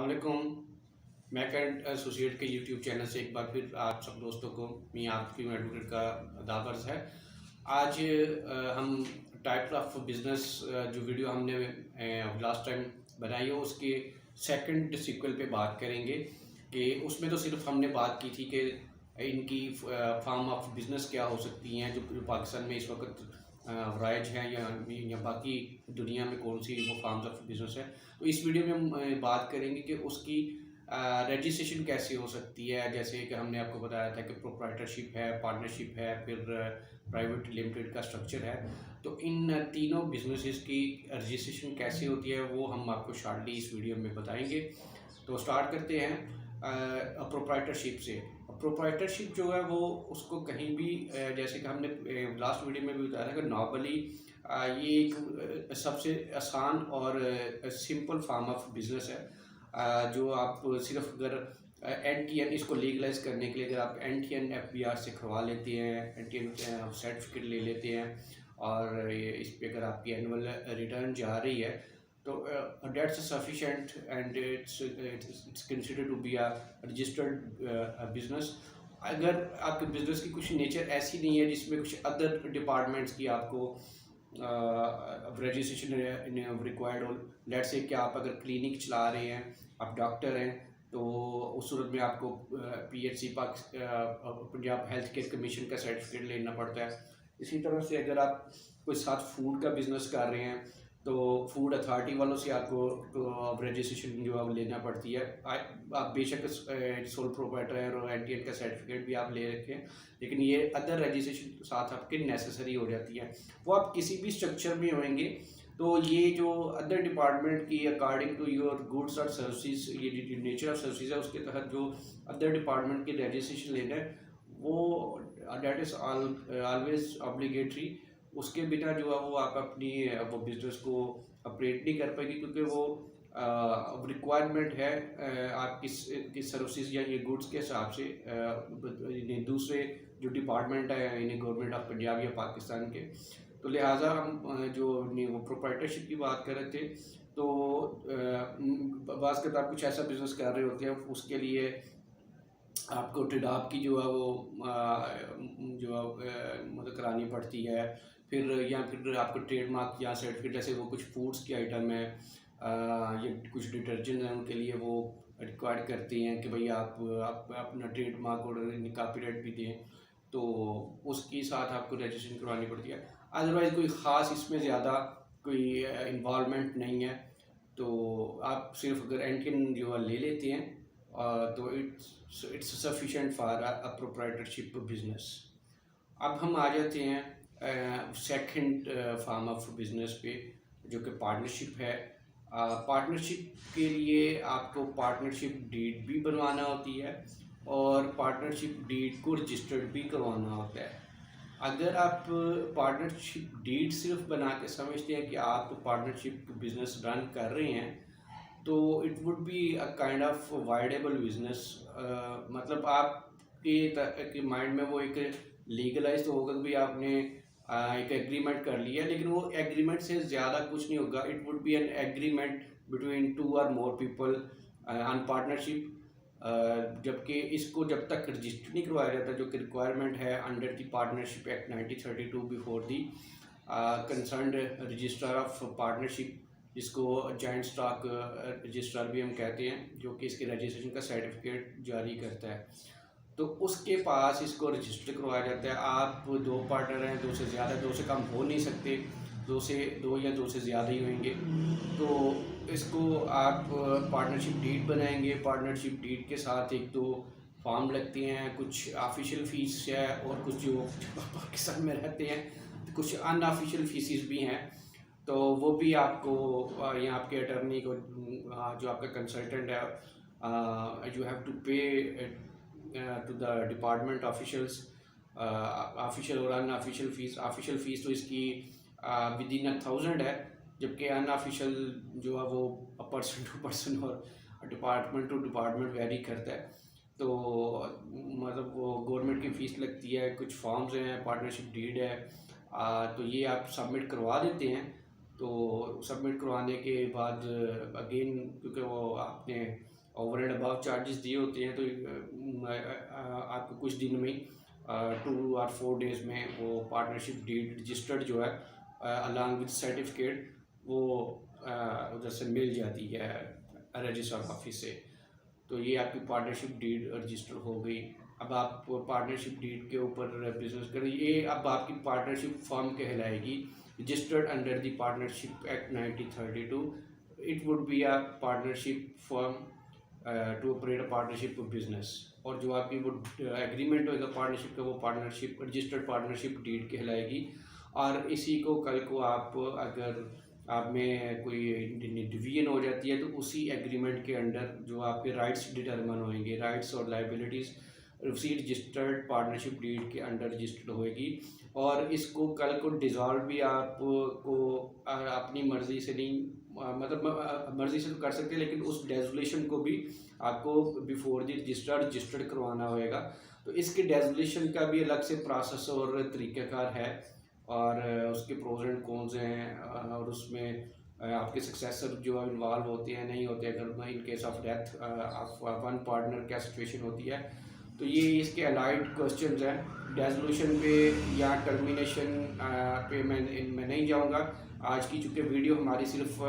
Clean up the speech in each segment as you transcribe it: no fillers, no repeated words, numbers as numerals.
अस्सलाम वालेकुम। मैं करंट एसोसिएट के यूट्यूब चैनल से एक बार फिर आप सब दोस्तों को मियां आपकी एडवोकेट का दावर्स है। आज हम टाइप्स ऑफ बिजनेस जो वीडियो हमने लास्ट टाइम बनाई है उसके सेकंड सीक्वल पे बात करेंगे कि उसमें तो सिर्फ हमने बात की थी कि इनकी फॉर्म ऑफ बिज़नेस क्या हो सकती हैं जो पाकिस्तान में इस वक्त राइज हैं या बाकी दुनिया में कौन सी वो फॉर्म्स ऑफ बिज़नेस है। तो इस वीडियो में हम बात करेंगे कि उसकी रजिस्ट्रेशन कैसे हो सकती है। जैसे कि हमने आपको बताया था कि प्रोप्राइटरशिप है, पार्टनरशिप है, फिर प्राइवेट लिमिटेड का स्ट्रक्चर है। तो इन तीनों बिजनेसेस की रजिस्ट्रेशन कैसे होती है वो हम आपको शॉर्टली इस वीडियो में बताएंगे। तो स्टार्ट करते हैं प्रोप्राइटरशिप से। प्रोप्राइटरशिप जो है वो उसको कहीं भी जैसे कि हमने लास्ट वीडियो में भी बताया था कि नॉर्मली ये एक सबसे आसान और सिंपल फॉर्म ऑफ बिजनेस है। जो आप सिर्फ अगर NTN इसको लीगलाइज करने के लिए अगर आप NTN FBR से करवा लेते हैं, NTN सर्टिफिकेट ले लेते हैं और इस पे अगर आपकी एनुअल रिटर्न जा रही है तो that's sufficient and it's considered to be a registered business. अगर आपके बिजनेस की कुछ नेचर ऐसी नहीं है जिसमें कुछ अदर डिपार्टमेंट्स की आपको रजिस्ट्रेशन रिक्वायर्ड हो, लेट्स से कि आप अगर क्लिनिक चला रहे हैं, आप डॉक्टर हैं, तो उस सूरत में आपको PHC Punjab health care commission का सर्टिफिकेट लेना पड़ता है। इसी तरह से अगर आप कोई साथ फूड का बिजनेस कर रहे हैं तो फूड अथॉरिटी वालों से आपको रजिस्ट्रेशन जो है लेना पड़ती है। आप बेशक सोल प्रोप्राइटर है और NTN का सर्टिफिकेट भी आप ले रखें, लेकिन ये अदर रजिस्ट्रेशन साथ आपके नेसेसरी हो जाती है। वो आप किसी भी स्ट्रक्चर में होंगे तो ये जो अदर डिपार्टमेंट की अकॉर्डिंग टू योर गुड्स और सर्विसेज, ये नेचर ऑफ सर्विसेज है उसके तहत जो अदर डिपार्टमेंट की रजिस्ट्रेशन लेना है वो डेट इज़ ऑलवेज ऑब्लिगेटरी। उसके बिना जो है वो आप अपनी वो बिज़नेस को ऑपरेट नहीं कर पाएगी, क्योंकि वो रिक्वायरमेंट है आप किस सर्विसेज या ये गुड्स के हिसाब से दूसरे जो डिपार्टमेंट है इन्हें गवर्नमेंट ऑफ पंजाब या पाकिस्तान के। तो लिहाजा हम जो वो प्रोप्राइटरशिप की बात कर रहे थे, तो बाज़ आप कुछ ऐसा बिज़नेस कर रहे होते हैं उसके लिए आपको टिडाप की जो है वो मतलब करानी पड़ती है। फिर या फिर आपको ट्रेडमार्क या सर्टिफिकेट, जैसे वो कुछ फूड्स की आइटम है या कुछ डिटर्जेंट हैं उनके लिए वो रिक्वायर्ड करते हैं कि भाई आप अपना ट्रेडमार्क और कॉपीराइट भी दें, तो उसके साथ आपको रजिस्ट्रेशन करवानी पड़ती है। अदरवाइज़ कोई ख़ास इसमें ज़्यादा कोई इन्वॉल्वमेंट नहीं है। तो आप सिर्फ अगर NTN जो है ले लेते हैं तो it's sufficient for a proprietorship business. अब हम आ जाते हैं सेकंड फॉर्म ऑफ बिजनेस पे, जो कि पार्टनरशिप है। पार्टनरशिप के लिए आपको पार्टनरशिप डीड भी बनवाना होती है और पार्टनरशिप डीड को रजिस्टर्ड भी करवाना होता है। अगर आप पार्टनरशिप डीड सिर्फ बना के समझते हैं कि आप पार्टनरशिप बिजनेस रन कर रहे हैं, तो it would be a kind of voidable business. मतलब आपके माइंड में वो एक लीगलाइज तो होगा कि भाई आपने एक एग्रीमेंट कर लिया, लेकिन वो एग्रीमेंट से ज़्यादा कुछ नहीं होगा। It would B an agreement between 2 और मोर पीपल ऑन पार्टनरशिप। जबकि इसको जब तक रजिस्टर नहीं करवाया जाता, जो कि रिक्वायरमेंट है under the partnership act 1932 before the concerned registrar of partnership, जिसको जॉइंट स्टॉक रजिस्ट्रार भी हम कहते हैं, जो कि इसके रजिस्ट्रेशन का सर्टिफिकेट जारी करता है, तो उसके पास इसको रजिस्टर करवाया जाता है। आप 2 पार्टनर हैं, 2 से ज़्यादा, 2 से कम हो नहीं सकते, 2 या 2 से ज़्यादा ही होंगे, तो इसको आप पार्टनरशिप डीड बनाएंगे। पार्टनरशिप डीड के साथ एक तो फॉर्म लगते हैं, कुछ ऑफिशियल फ़ीस है और कुछ जो पाकिस्तान में रहते हैं तो कुछ अनऑफिशियल फीसिस भी हैं। तो वो भी आपको या आपके अटर्नी को जो आपका कंसल्टेंट है you have to pay to the department officials, official और अनऑफिशियल फ़ीस। ऑफिशियल फ़ीस तो इसकी विद इन 1000 है, जबकि अनऑफिशियल जो है वो पर्सन टू पर्सन और डिपार्टमेंट टू डिपार्टमेंट वेरी करता है। तो मतलब वो गवर्नमेंट की फ़ीस लगती है, कुछ फॉर्म्स हैं, पार्टनरशिप डीड है, तो ये आप सबमिट करवा देते हैं। तो सबमिट करवाने के बाद अगेन, क्योंकि वो आपने ओवर एंड अबव चार्जेस दिए होते हैं, तो आपको कुछ दिन में 2 और 4 डेज़ में वो पार्टनरशिप डीड रजिस्टर्ड जो है अलॉन्ग विद सर्टिफिकेट वो उधर से मिल जाती है रजिस्ट्रार ऑफिस से। तो ये आपकी पार्टनरशिप डीड रजिस्टर हो गई। अब आप पार्टनरशिप डीड के ऊपर बिजनेस करें, ये अब आपकी पार्टनरशिप फर्म कहलाएगी, registered under the partnership act 1932। It would be a partnership firm to operate a partnership business. और जो आपकी वो एग्रीमेंट होगा पार्टनरशिप का, वो पार्टनरशिप रजिस्टर्ड पार्टनरशिप डीड कहलाएगी। और इसी को कल को आप अगर आप में कोई डिवीजन हो जाती है, तो उसी एग्रीमेंट के अंडर जो आपके राइट्स डिटरमन होंगे, राइट्स और लाइबिलिटीज़ उसी रजिस्टर्ड पार्टनरशिप डीड के अंडर रजिस्टर्ड होएगी। और इसको कल को डिज़ोल्व भी आपको अपनी मर्ज़ी से नहीं, मतलब मर्ज़ी से तो कर सकते हैं, लेकिन उस डेजोलेशन को भी आपको बिफोर द रजिस्टर्ड करवाना होएगा। तो इसके डेजोलेशन का भी अलग से प्रोसेस और तरीक़ाकार है, और उसके प्रोज एंड कॉन्स हैं, और उसमें आपके सक्सेसर जो इन्वॉल्व होते हैं नहीं होते, अगर in case of death of one partner क्या सिचुएशन होती है। तो ये इसके अलाइड क्वेश्चंस हैं। डेजोल्यूशन पे या टर्मिनेशन पे मैं नहीं जाऊंगा आज की, चूँकि वीडियो हमारी सिर्फ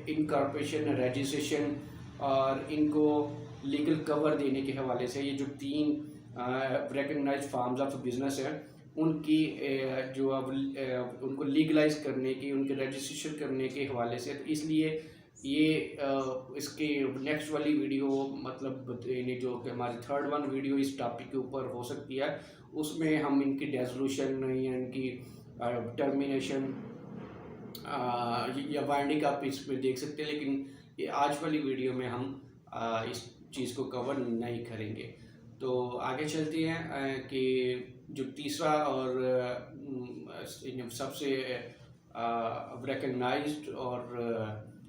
इनकॉर्पोरेशन, रजिस्ट्रेशन और इनको लीगल कवर देने के हवाले से, ये जो 3 रिकग्नाइज्ड फार्म्स ऑफ बिजनेस हैं उनकी जो अब उनको लीगलाइज करने की, उनके रजिस्ट्रेशन करने के हवाले से, तो इसलिए ये इसके नेक्स्ट वाली वीडियो, मतलब यानी जो कि हमारी 3rd वीडियो इस टॉपिक के ऊपर हो सकती है, उसमें हम इनकी डेजोल्यूशन या इनकी टर्मिनेशन या बाइंडिंग आप इसमें देख सकते हैं। लेकिन ये आज वाली वीडियो में हम इस चीज़ को कवर नहीं करेंगे। तो आगे चलते हैं कि जो तीसरा और सबसे रिकग्नाइज्ड और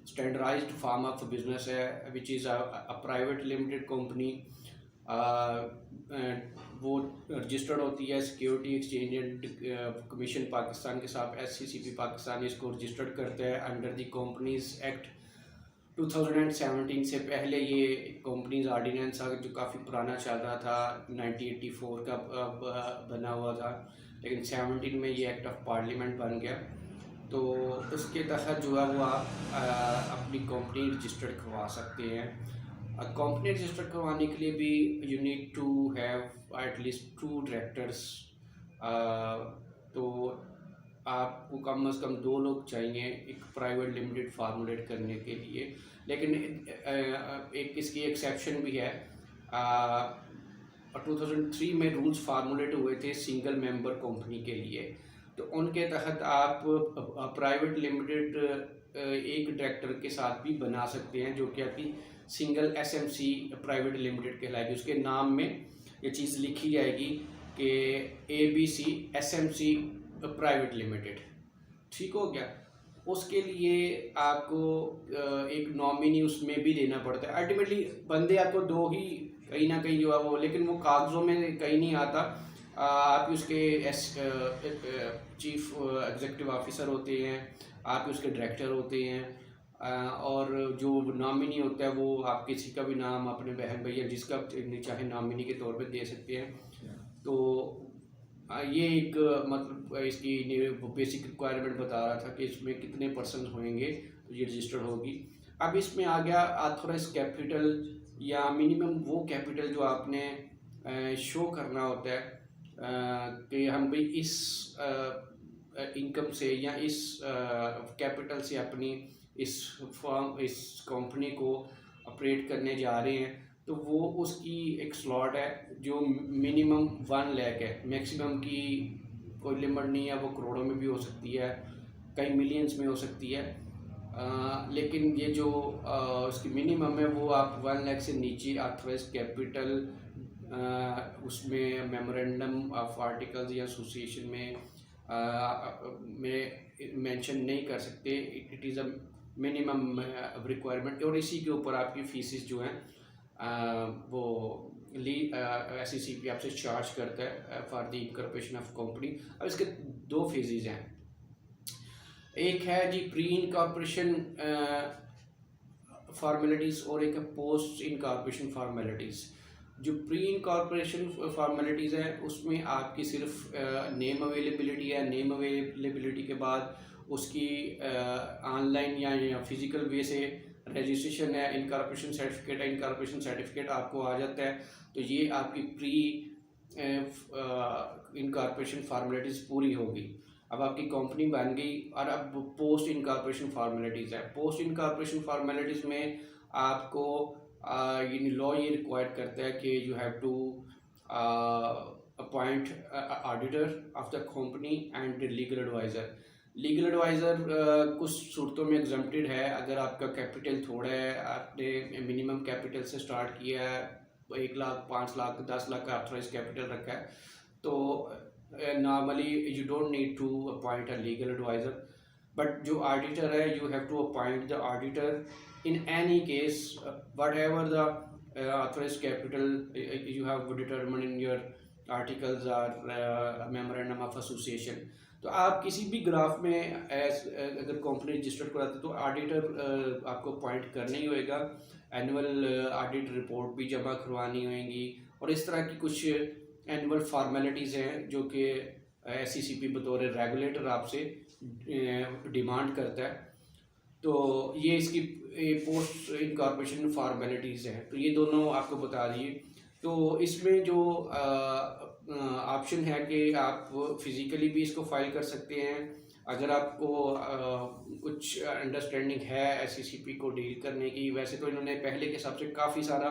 स्टैंडर्डाइज्ड फॉर्म ऑफ बिजनेस है, which is a private limited company. वो रजिस्टर्ड होती है security exchange and commission Pakistan के साथ, SCCP पाकिस्तान इसको रजिस्टर्ड करता है अंडर द कंपनीज एक्ट 2017 से। पहले ये कंपनीज ऑर्डिनेंस जो काफ़ी पुराना चल रहा था, 1984 का बना हुआ था, लेकिन 17 में ये एक्ट ऑफ पार्लियामेंट बन गया। तो उसके तहत जो है वो आप अपनी कंपनी रजिस्टर्ड करवा सकते हैं। कंपनी रजिस्टर्ड करवाने के लिए भी you need to have at least 2 directors. तो आपको कम से कम 2 लोग चाहिए एक प्राइवेट लिमिटेड फार्मूलेट करने के लिए। लेकिन एक इसकी एक्सेप्शन भी है। 2003 में रूल्स फार्मूलेट हुए थे सिंगल मेंबर कंपनी के लिए, तो उनके तहत आप प्राइवेट लिमिटेड एक डायरेक्टर के साथ भी बना सकते हैं, जो कि आपकी सिंगल SMC प्राइवेट लिमिटेड कहलाएगी। उसके नाम में ये चीज़ लिखी जाएगी कि ABC SMC प्राइवेट लिमिटेड। ठीक हो गया। उसके लिए आपको एक नॉमिनी उसमें भी देना पड़ता है। अल्टीमेटली बंदे आपको 2 ही कहीं ना कहीं जो है वो, लेकिन वो कागज़ों में कहीं नहीं आता। आप उसके चीफ एग्जीक्यूटिव ऑफिसर होते हैं, आप उसके डायरेक्टर होते हैं, और जो नॉमिनी होता है वो आप किसी का भी नाम अपने बहन भैया जिसका चाहे नॉमिनी के तौर पे दे सकते हैं। तो ये एक मतलब इसकी बेसिक रिक्वायरमेंट बता रहा था कि इसमें कितने पर्सन होंगे तो ये रजिस्टर्ड होगी। अब इसमें आ गया ऑथराइज कैपिटल या मिनिमम वो कैपिटल जो आपने शो करना होता है कि हम भाई इस इनकम से या इस कैपिटल से अपनी इस कंपनी को ऑपरेट करने जा रहे हैं। तो वो उसकी एक स्लॉट है जो मिनिमम 1 लाख है, मैक्सिमम की कोई लिमिट नहीं है, वो करोड़ों में भी हो सकती है, कई मिलियंस में हो सकती है। लेकिन ये जो उसकी मिनिमम है वो आप 1 लाख से नीचे ऑथराइज कैपिटल उसमें मेमोरेंडम ऑफ आर्टिकल्स या एसोसिएशन में मेंशन नहीं कर सकते। It is a minimum requirement, और इसी के ऊपर आपकी फीसिस जो हैं वो SCCP आपसे चार्ज करता है for the incorporation of company. अब इसके 2 फेजेज़ हैं। एक है जी प्री इनकॉर्पोरेशन फॉर्मेलिटीज़ और एक है पोस्ट इनकॉर्पोरेशन फॉर्मेलिटीज़। जो प्री इनकॉर्पोरेशन फॉर्मेलिटीज़ हैं उसमें आपकी सिर्फ नेम अवेलेबिलिटी है। नेम अवेलेबिलिटी के बाद उसकी ऑनलाइन या फिज़िकल वे से रजिस्ट्रेशन है, इनकॉर्पोरेशन सर्टिफिकेट है, इनकॉर्पोरेशन सर्टिफिकेट आपको आ जाता है। तो ये आपकी प्री इनकॉर्पोरेशन फॉर्मेलिटीज़ पूरी होगी। अब आपकी कंपनी बन गई और अब पोस्ट इनकॉर्पोरेशन फॉर्मेलिटीज़ है। पोस्ट इनकॉर्पोरेशन फॉर्मेलिटीज़ में आपको ये लॉ ये रिक्वायर करता है कि you have to appoint auditor of the company and legal advisor. Legal advisor कुछ सूरतों में एग्जम्प्टेड है। अगर आपका कैपिटल थोड़ा है, आपने मिनिमम कैपिटल से स्टार्ट किया है, 1 लाख, 5 लाख, 10 लाख का ऑथराइज कैपिटल रखा है, तो normally you don't need to appoint a legal advisor. But जो ऑडिटर है, you have to appoint the auditor in any case, whatever the authorized capital you have determined in your articles or memorandum of association। तो आप किसी भी graph में अगर company registered कराते तो ऑडिटर आपको अपॉइंट करना ही होएगा। एनुअल ऑडिट रिपोर्ट भी जमा करवानी होएगी और इस तरह की कुछ एनुअल फॉर्मेलिटीज़ हैं जो कि SECP बतौर रेगुलेटर आपसे डिमांड करता है। तो ये इसकी पोस्ट इनकॉर्पोरेशन फॉर्मेलिटीज़ हैं। तो ये दोनों आपको बता दिए। तो इसमें जो ऑप्शन है कि आप फिज़िकली भी इसको फाइल कर सकते हैं। अगर आपको कुछ अंडरस्टैंडिंग है SECP को डील करने की। वैसे तो इन्होंने पहले के हिसाब से काफ़ी सारा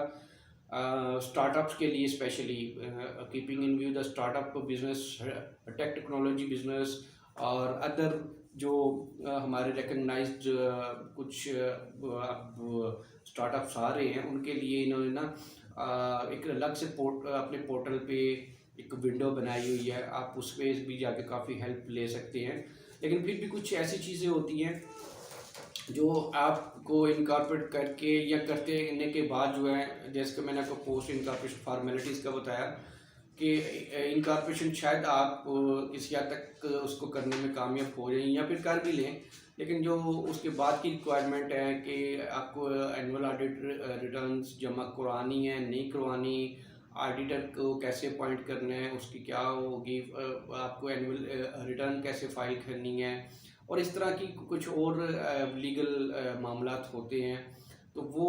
स्टार्टअप्स के लिए specially keeping in view the startup business, tech technology business और अदर जो हमारे रिकग्नाइज्ड कुछ अब स्टार्टअप्स आ रहे हैं, उनके लिए इन्होंने ना एक अलग से अपने पोर्टल पे एक विंडो बनाई हुई है। आप उस पर भी जाके काफ़ी हेल्प ले सकते हैं। लेकिन फिर भी कुछ ऐसी चीज़ें होती हैं जो आपको इनकॉर्पोरेट करके या करने के बाद जो है, जैसे कि मैंने आपको पोस्ट इनकॉर्पोरेशन फॉर्मेलिटीज़ का बताया कि इनकॉर्पोरेशन शायद आप किसी हद तक उसको करने में कामयाब हो जाएं या फिर कर भी लें, लेकिन जो उसके बाद की रिक्वायरमेंट है कि आपको एनुअल ऑडिट रिटर्न्स जमा करवानी है, नहीं करवानी, ऑडिटर को कैसे अपॉइंट करना है, उसकी क्या होगी, आपको एनुअल रिटर्न कैसे फाइल करनी है और इस तरह की कुछ और लीगल मामलात होते हैं। तो वो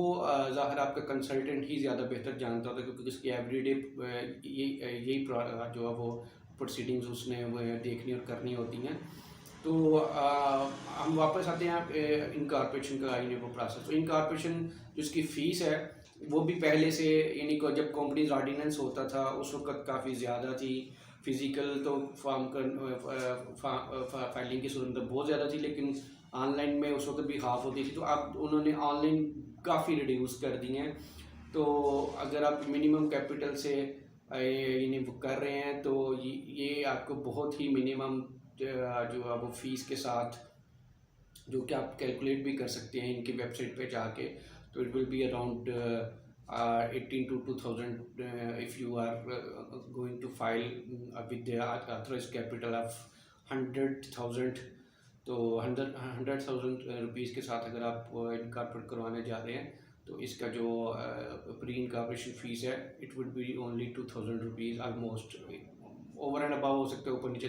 ज़ाहिर आपका कंसल्टेंट ही ज़्यादा बेहतर जानता होता है, क्योंकि उसकी एवरीडे यही जो है वो प्रोसीडिंग्स उसने वो देखनी और करनी होती हैं। तो हम वापस आते हैं इनकॉर्पोरेशन का वो प्रोसेस। तो इनकॉर्पोरेशन जिसकी फ़ीस है वो भी पहले से, यानी को जब कंपनीज ऑर्डिनेंस होता था उस वक्त काफ़ी ज़्यादा थी। फ़िज़िकल तो फॉर्म फाइलिंग की सूरत में बहुत ज़्यादा थी, लेकिन ऑनलाइन में उस वक्त भी हाफ होती थी। तो अब उन्होंने ऑनलाइन काफ़ी रिड्यूस कर दी हैं। तो अगर आप मिनिमम कैपिटल से यानी कर रहे हैं तो ये आपको बहुत ही मिनिमम जो है वो फ़ीस के साथ, जो कि आप कैलकुलेट भी कर सकते हैं इनकी वेबसाइट पे जाके। तो it will be around 18 to 2000 if you are going to file with the authorized capital of 100,000। तो 100,000 रुपीज़ के साथ अगर आप इनकॉर्पोरेट करवाने जा रहे हैं तो इसका जो प्री इनकॉर्पोरेशन फ़ीस है it would B only 2,000 rupees. Almost over and above हो सकते हैं, ऊपर नीचे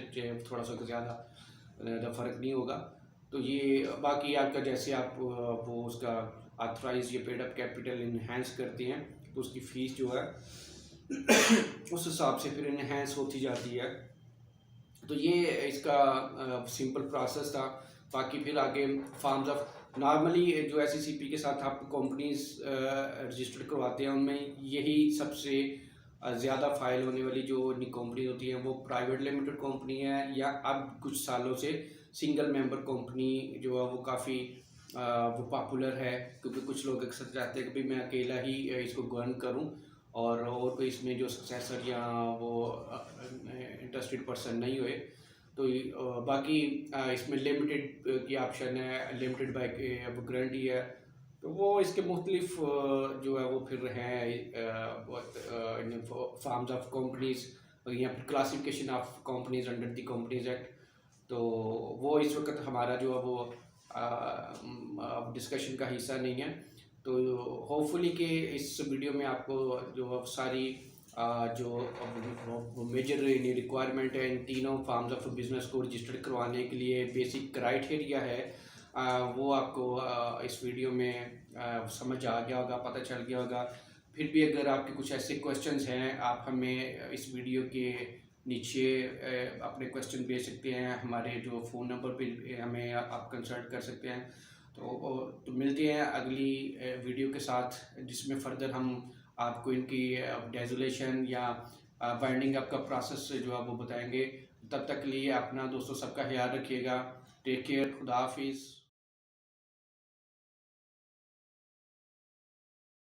थोड़ा सा ज़्यादा फ़र्क नहीं होगा। तो ये बाकी आपका जैसे आप वो उसका ऑथराइज या पेड अप कैपिटल इन्हेंस करते हैं तो उसकी फ़ीस जो है उस हिसाब से फिर इन्हेंस होती जाती है। तो ये इसका सिंपल प्रोसेस था। बाकी फिर आगे फॉर्म्स ऑफ नॉर्मली जो SECP के साथ आप कंपनीज रजिस्टर्ड करवाते हैं उनमें यही सबसे ज़्यादा फाइल होने वाली जो कंपनी होती हैं वो प्राइवेट लिमिटेड कंपनी है, या अब कुछ सालों से सिंगल मेंबर कंपनी जो है वो काफ़ी वो पॉपुलर है, क्योंकि कुछ लोग अक्सर चाहते हैं कि भाई मैं अकेला ही इसको गवर्न करूं और कोई इसमें जो सक्सेसर या वो इंटरेस्टेड पर्सन नहीं हुए। तो बाकी इसमें लिमिटेड की ऑप्शन है, लिमिटेड बाय गारंटी है। तो वो इसके मुख्तलिफ जो है वो फिर हैं फॉर्म्स ऑफ कंपनीज या फिर classification of companies under the companies act. तो वो इस वक्त हमारा जो है वो डिस्कशन का हिस्सा नहीं है। तो होपफुली कि इस वीडियो में आपको जो सारी जो मेजर रिक्वायरमेंट है इन तीनों फार्म्स ऑफ बिजनेस को रजिस्टर्ड करवाने के लिए बेसिक क्राइटेरिया है, वो आपको इस वीडियो में समझ आ गया होगा, पता चल गया होगा। फिर भी अगर आपके कुछ ऐसे क्वेश्चंस हैं, आप हमें इस वीडियो के नीचे अपने क्वेश्चन भेज सकते हैं। हमारे जो फ़ोन नंबर पे हमें आप कंसल्ट कर सकते हैं। तो मिलते हैं अगली वीडियो के साथ, जिसमें फ़र्दर हम आपको इनकी डेजोलेशन या बाइंडिंग अप का प्रोसेस जो है वो बताएंगे। तब तक के लिए अपना दोस्तों सबका ख्याल रखिएगा। टेक केयर, खुदा हाफिज़।